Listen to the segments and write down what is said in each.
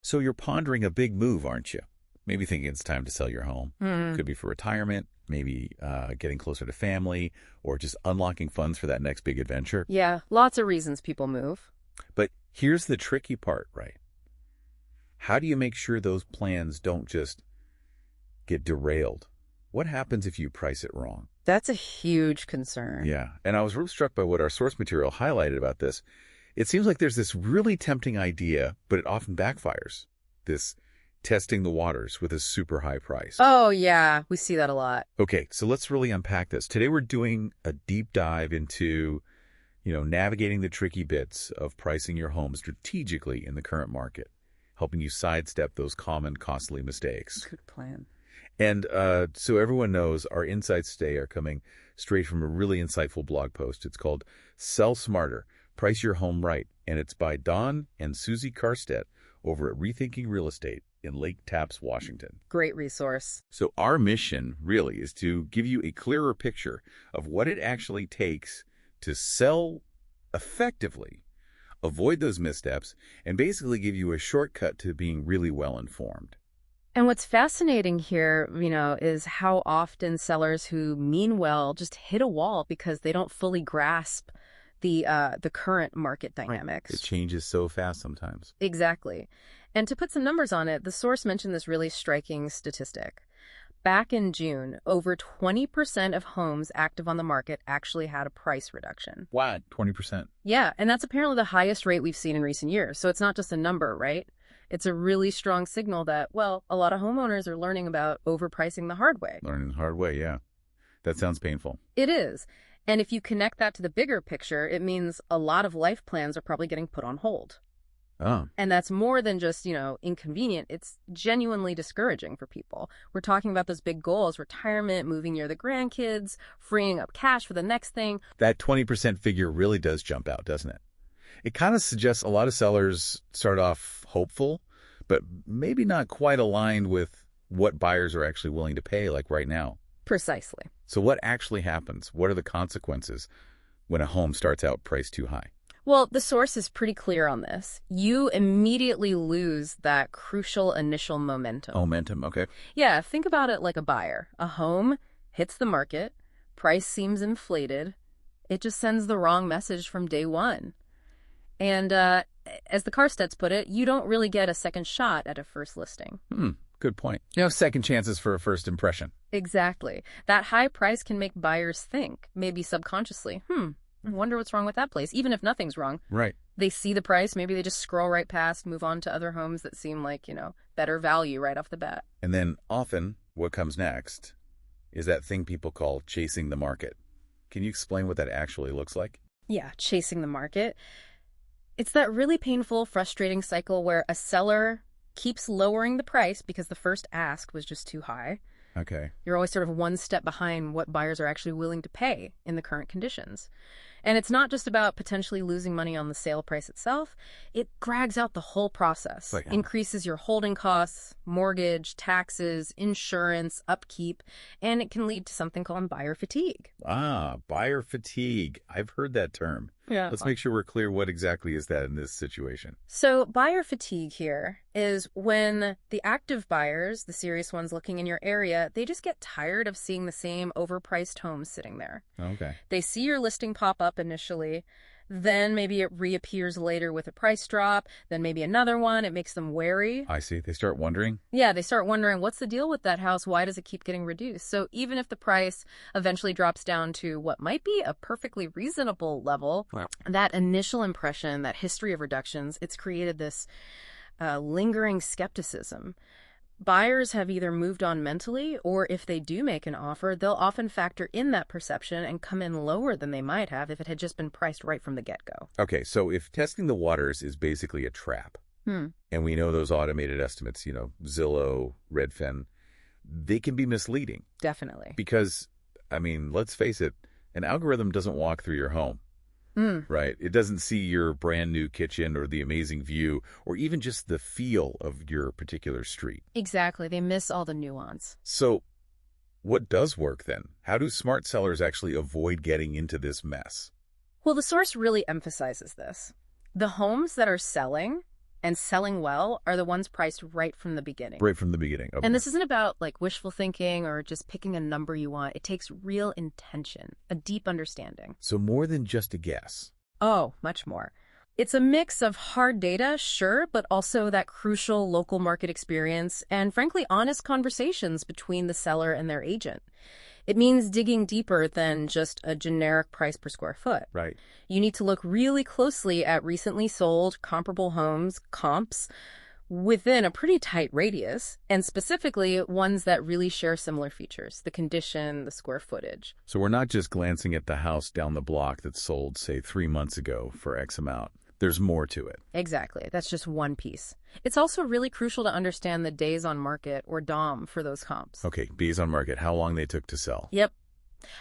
So you're pondering a big move, aren't you? Maybe thinking it's time to sell your home. Could be for retirement, maybe getting closer to family, or just unlocking funds for that next big adventure. Yeah, lots of reasons people move. But here's the tricky part, right? How do you make sure those plans don't just get derailed? What happens if you price it wrong? That's a huge concern. Yeah, and I was really struck by what our source material highlighted about this. It seems like there's this really tempting idea, but it often backfires. This testing the waters with a super high price. Oh, yeah, we see that a lot. Okay, so let's really unpack this. Today we're doing a deep dive into, navigating the tricky bits of pricing your home strategically in the current market, helping you sidestep those common costly mistakes. Good plan. And so everyone knows our insights today are coming straight from a really insightful blog post. It's called Sell Smarter, Price Your Home Right, and it's by Don and Susie Karstedt over at Rethinking Real Estate in Lake Tapps, Washington. Great resource. So our mission really is to give you a clearer picture of what it actually takes to sell effectively, avoid those missteps, and basically give you a shortcut to being really well-informed. And what's fascinating here, is how often sellers who mean well just hit a wall because they don't fully grasp the current market dynamics. It changes so fast sometimes. Exactly. And to put some numbers on it, the source mentioned this really striking statistic. Back in June, over 20% of homes active on the market actually had a price reduction. Wow, 20%. Yeah, and that's apparently the highest rate we've seen in recent years. So it's not just a number, right? It's a really strong signal that, a lot of homeowners are learning about overpricing the hard way. Learning the hard way, yeah. That sounds painful. It is. And if you connect that to the bigger picture, it means a lot of life plans are probably getting put on hold. Oh. And that's more than just, inconvenient. It's genuinely discouraging for people. We're talking about those big goals, retirement, moving near the grandkids, freeing up cash for the next thing. That 20% figure really does jump out, doesn't it? It kind of suggests a lot of sellers start off hopeful, but maybe not quite aligned with what buyers are actually willing to pay, like right now. Precisely. So what actually happens? What are the consequences when a home starts out priced too high? Well, the source is pretty clear on this. You immediately lose that crucial initial momentum. Momentum, okay. Yeah, think about it like a buyer. A home hits the market, price seems inflated. It just sends the wrong message from day one. And as the Karstedts put it, you don't really get a second shot at a first listing. Good point. Second chances for a first impression. Exactly. That high price can make buyers think, maybe subconsciously, I wonder what's wrong with that place, even if nothing's wrong. Right. They see the price, maybe they just scroll right past, move on to other homes that seem like, better value right off the bat. And then often what comes next is that thing people call chasing the market. Can you explain what that actually looks like? Yeah, chasing the market. It's that really painful, frustrating cycle where a seller keeps lowering the price because the first ask was just too high. Okay. You're always sort of one step behind what buyers are actually willing to pay in the current conditions. And it's not just about potentially losing money on the sale price itself. It drags out the whole process, increases your holding costs, mortgage, taxes, insurance, upkeep, and it can lead to something called buyer fatigue. Ah, buyer fatigue. I've heard that term. Yeah. Let's make sure we're clear what exactly is that in this situation. So buyer fatigue here is when the active buyers, the serious ones looking in your area, they just get tired of seeing the same overpriced homes sitting there. Okay. They see your listing pop up initially, then maybe it reappears later with a price drop, then maybe another one. It makes them wary. I see. They start wondering? Yeah, they start wondering, what's the deal with that house? Why does it keep getting reduced? So even if the price eventually drops down to what might be a perfectly reasonable level, that initial impression, that history of reductions, it's created this lingering skepticism. Buyers have either moved on mentally, or if they do make an offer, they'll often factor in that perception and come in lower than they might have if it had just been priced right from the get-go. Okay, so if testing the waters is basically a trap, and we know those automated estimates, Zillow, Redfin, they can be misleading. Definitely. Because, let's face it, an algorithm doesn't walk through your home. Right? It doesn't see your brand new kitchen or the amazing view or even just the feel of your particular street. Exactly. They miss all the nuance. So what does work then? How do smart sellers actually avoid getting into this mess? Well, the source really emphasizes this. The homes that are selling, and selling well are the ones priced right from the beginning. Right from the beginning. Okay. And this isn't about like wishful thinking or just picking a number you want. It takes real intention, a deep understanding. So more than just a guess. Oh, much more. It's a mix of hard data, sure, but also that crucial local market experience and, frankly, honest conversations between the seller and their agent. It means digging deeper than just a generic price per square foot. Right. You need to look really closely at recently sold comparable homes, comps, within a pretty tight radius, and specifically ones that really share similar features, the condition, the square footage. So we're not just glancing at the house down the block that sold, say, 3 months ago for X amount. There's more to it. Exactly. That's just one piece. It's also really crucial to understand the days on market, or DOM, for those comps. Okay, days on market, how long they took to sell. Yep.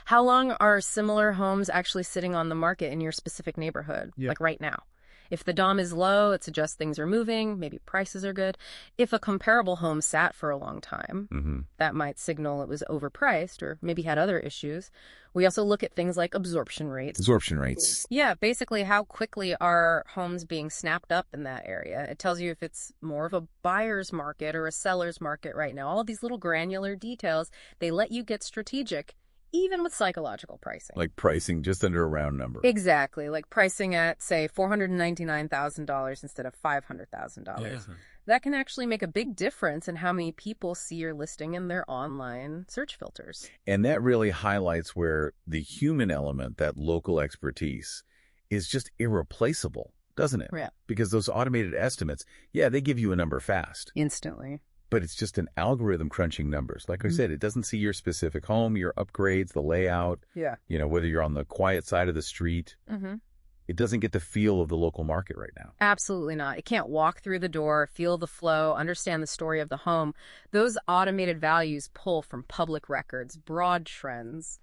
How long are similar homes actually sitting on the market in your specific neighborhood, like right now? If the DOM is low, it suggests things are moving, maybe prices are good. If a comparable home sat for a long time, that might signal it was overpriced or maybe had other issues. We also look at things like absorption rates. Absorption rates. Yeah, basically how quickly are homes being snapped up in that area. It tells you if it's more of a buyer's market or a seller's market right now. All of these little granular details, they let you get strategic, even with psychological pricing. Like pricing just under a round number. Exactly, like pricing at, say, $499,000 instead of $500,000. Yeah. That can actually make a big difference in how many people see your listing in their online search filters. And that really highlights where the human element, that local expertise, is just irreplaceable, doesn't it? Yeah. Because those automated estimates, they give you a number fast. Instantly. But it's just an algorithm crunching numbers. Like I said, it doesn't see your specific home, your upgrades, the layout. Yeah. Whether you're on the quiet side of the street. It doesn't get the feel of the local market right now. Absolutely not. It can't walk through the door, feel the flow, understand the story of the home. Those automated values pull from public records, broad trends.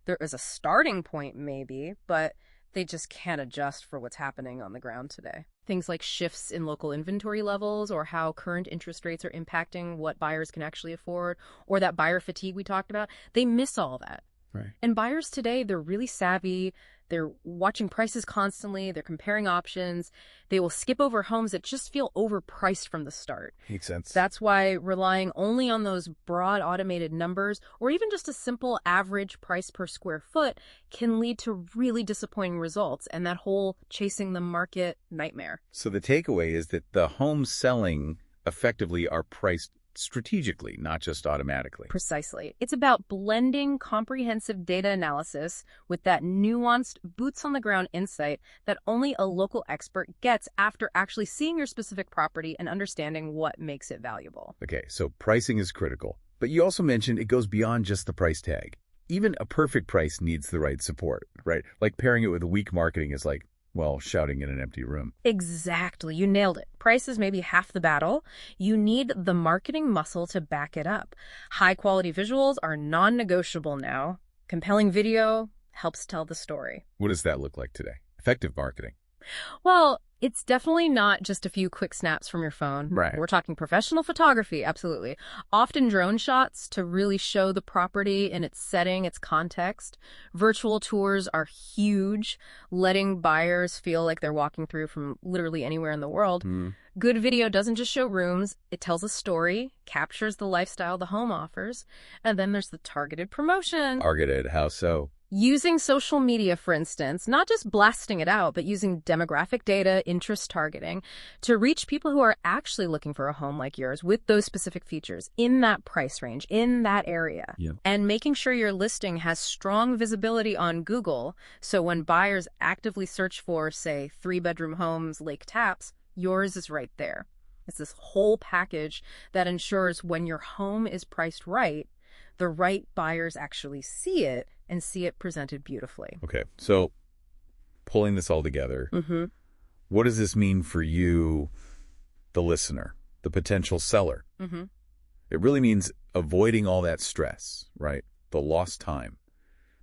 There is a starting point maybe, but they just can't adjust for what's happening on the ground today. Things like shifts in local inventory levels or how current interest rates are impacting what buyers can actually afford, or that buyer fatigue we talked about, they miss all that. Right. And buyers today, they're really savvy. They're watching prices constantly. They're comparing options. They will skip over homes that just feel overpriced from the start. Makes sense. That's why relying only on those broad automated numbers or even just a simple average price per square foot can lead to really disappointing results and that whole chasing the market nightmare. So the takeaway is that the homes selling effectively are priced strategically, not just automatically. Precisely. It's about blending comprehensive data analysis with that nuanced, boots-on-the-ground insight that only a local expert gets after actually seeing your specific property and understanding what makes it valuable. Okay, so pricing is critical, but you also mentioned it goes beyond just the price tag. Even a perfect price needs the right support, right? Like pairing it with weak marketing is like, well, shouting in an empty room. Exactly. You nailed it. Price is maybe half the battle. You need the marketing muscle to back it up. High-quality visuals are non-negotiable now. Compelling video helps tell the story. What does that look like today? Effective marketing. Well, it's definitely not just a few quick snaps from your phone. Right. We're talking professional photography, absolutely. Often drone shots to really show the property in its setting, its context. Virtual tours are huge, letting buyers feel like they're walking through from literally anywhere in the world. Good video doesn't just show rooms, it tells a story, captures the lifestyle the home offers, and then there's the targeted promotion. Targeted, how so? Using social media, for instance, not just blasting it out, but using demographic data, interest targeting, to reach people who are actually looking for a home like yours with those specific features in that price range, in that area. Yeah. And making sure your listing has strong visibility on Google, so when buyers actively search for, say, 3-bedroom homes, lake taps, yours is right there. It's this whole package that ensures when your home is priced right, the right buyers actually see it and see it presented beautifully. Okay, so pulling this all together, what does this mean for you, the listener, the potential seller? It really means avoiding all that stress, right? The lost time,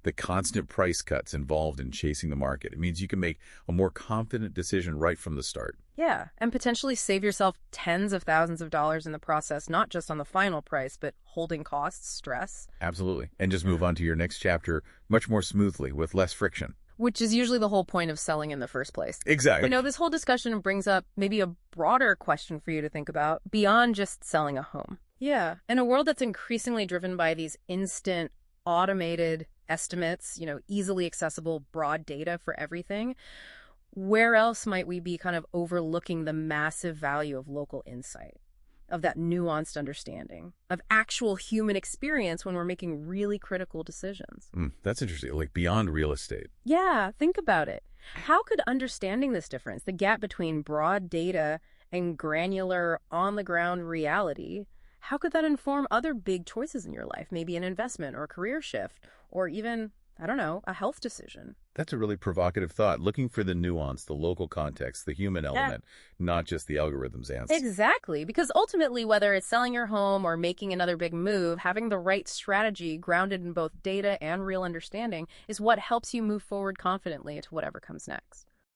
the constant price cuts involved in chasing the market. It means you can make a more confident decision right from the start. Yeah, and potentially save yourself tens of thousands of dollars in the process, not just on the final price, but holding costs, stress. Absolutely. And just move on to your next chapter much more smoothly with less friction. Which is usually the whole point of selling in the first place. Exactly. This whole discussion brings up maybe a broader question for you to think about beyond just selling a home. Yeah. In a world that's increasingly driven by these instant, automated estimates, easily accessible, broad data for everything, where else might we be kind of overlooking the massive value of local insight, of that nuanced understanding, of actual human experience when we're making really critical decisions? That's interesting. Like beyond real estate. Yeah, think about it. How could understanding this difference, the gap between broad data and granular, on-the-ground reality, how could that inform other big choices in your life? Maybe an investment or a career shift, or even, I don't know, a health decision. That's a really provocative thought. Looking for the nuance, the local context, the human element, not just the algorithm's answer. Exactly. Because ultimately, whether it's selling your home or making another big move, having the right strategy grounded in both data and real understanding is what helps you move forward confidently to whatever comes next.